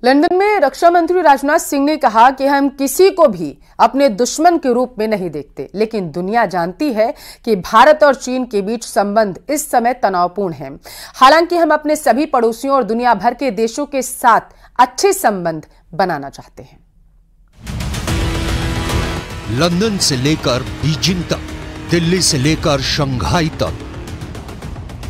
London में रक्षा मंत्री राजनाथ सिंह ने कहा कि हम किसी को भी अपने दुश्मन के रूप में नहीं देखते, लेकिन दुनिया जानती है कि भारत और चीन के बीच संबंध इस समय तनावपूर्ण है। हालांकि हम अपने सभी पड़ोसियों और दुनिया भर के देशों के साथ अच्छे संबंध बनाना चाहते हैं। लंदन से लेकर बीजिंग तक, दिल्ली से लेकर शंघाई तक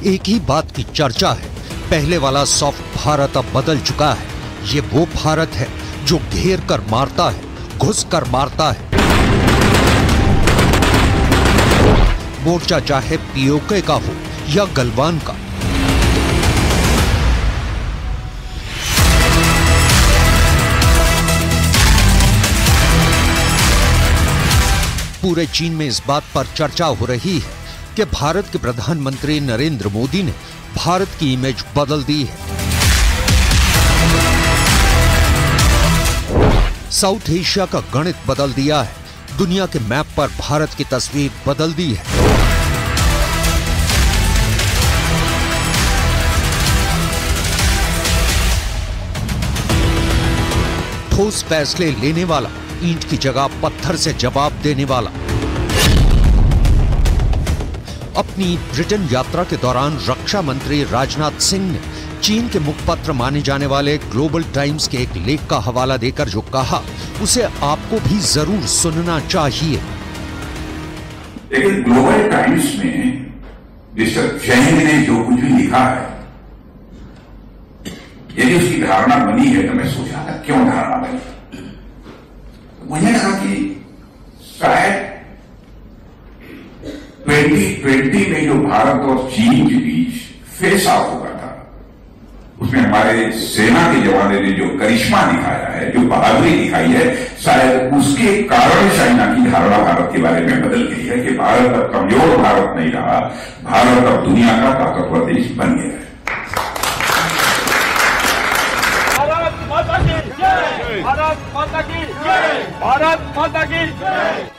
एक ही बात की चर्चा है। पहले वाला सॉफ्ट भारत अब बदल चुका है। ये वो भारत है जो घेर कर मारता है, घुस कर मारता है। मोर्चा चाहे पीओके का हो या गलवान का। पूरे चीन में इस बात पर चर्चा हो रही है कि भारत के प्रधानमंत्री नरेंद्र मोदी ने भारत की इमेज बदल दी है। साउथ एशिया का गणित बदल दिया है। दुनिया के मैप पर भारत की तस्वीर बदल दी है। ठोस फैसले लेने वाला, ईंट की जगह पत्थर से जवाब देने वाला। अपनी ब्रिटेन यात्रा के दौरान रक्षा मंत्री राजनाथ सिंह ने चीन के मुखपत्र माने जाने वाले ग्लोबल टाइम्स के एक लेख का हवाला देकर जो कहा, उसे आपको भी जरूर सुनना चाहिए। लेकिन ग्लोबल टाइम्स में मिस्टर जैन ने जो कुछ भी लिखा है, यदि उसकी धारणा बनी है तो मैं सोचा था क्यों धारणा बनी। मुझे लगा कि शायद 2020 में जो भारत और चीन के बीच फेस आउट हुआ था, उसमें हमारे सेना के जवानों ने जो करिश्मा दिखाया है, जो बहादुरी दिखाई है, शायद उसके कारण चाइना की धारणा भारत के बारे में बदल गई है कि भारत अब कमजोर भारत नहीं रहा, भारत अब दुनिया का ताकतवर देश बन गया है। भारत माता की जय, भारत माता की जय, भारत माता की जय।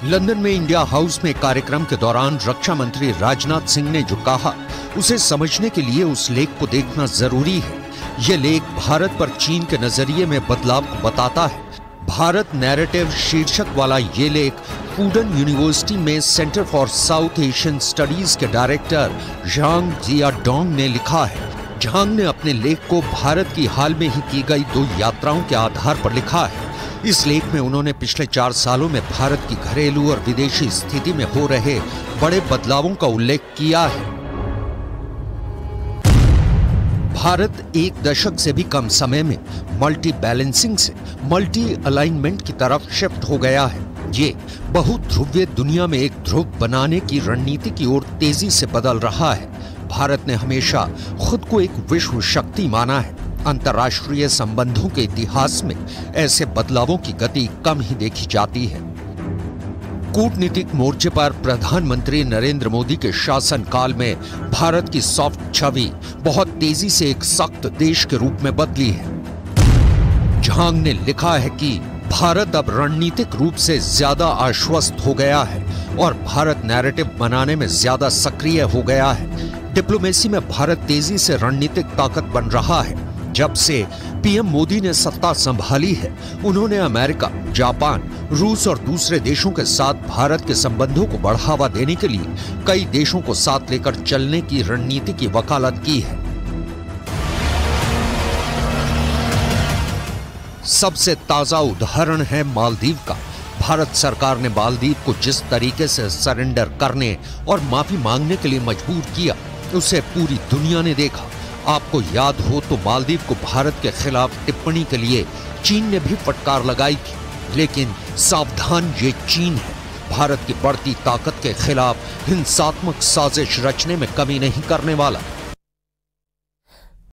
लंदन में इंडिया हाउस में कार्यक्रम के दौरान रक्षा मंत्री राजनाथ सिंह ने जो कहा, उसे समझने के लिए उस लेख को देखना जरूरी है। यह लेख भारत पर चीन के नजरिए में बदलाव को बताता है। भारत नैरेटिव शीर्षक वाला ये लेख फूडन यूनिवर्सिटी में centre for south Asian studies के डायरेक्टर झांग जियाडोंग ने लिखा है। झांग ने अपने लेख को भारत की हाल में ही की गई 2 यात्राओं के आधार पर लिखा है। इस लेख में उन्होंने पिछले 4 सालों में भारत की घरेलू और विदेशी स्थिति में हो रहे बड़े बदलावों का उल्लेख किया है। भारत 1 दशक से भी कम समय में मल्टी बैलेंसिंग से मल्टी अलाइनमेंट की तरफ शिफ्ट हो गया है। ये बहुध्रुवीय दुनिया में एक ध्रुव बनाने की रणनीति की ओर तेजी से बदल रहा है। भारत ने हमेशा खुद को एक विश्व शक्ति माना है। अंतर्राष्ट्रीय संबंधों के इतिहास में ऐसे बदलावों की गति कम ही देखी जाती है। कूटनीतिक मोर्चे पर प्रधानमंत्री नरेंद्र मोदी के शासनकाल में भारत की सॉफ्ट छवि बहुत तेजी से एक सख्त देश के रूप में बदली है। झांग ने लिखा है कि भारत अब रणनीतिक रूप से ज्यादा आश्वस्त हो गया है और भारत नैरेटिव बनाने में ज्यादा सक्रिय हो गया है। डिप्लोमेसी में भारत तेजी से रणनीतिक ताकत बन रहा है। जब से पीएम मोदी ने सत्ता संभाली है, उन्होंने अमेरिका, जापान, रूस और दूसरे देशों के साथ भारत के संबंधों को बढ़ावा देने के लिए कई देशों को साथ लेकर चलने की रणनीति की वकालत की है। सबसे ताजा उदाहरण है मालदीव का। भारत सरकार ने मालदीव को जिस तरीके से सरेंडर करने और माफी मांगने के लिए मजबूर किया, उसे पूरी दुनिया ने देखा। आपको याद हो तो मालदीव को भारत के खिलाफ टिप्पणी के लिए चीन ने भी फटकार लगाई थी। लेकिन सावधान, ये चीन है। भारत की बढ़ती ताकत के खिलाफ हिंसात्मक साजिश रचने में कमी नहीं करने वाला।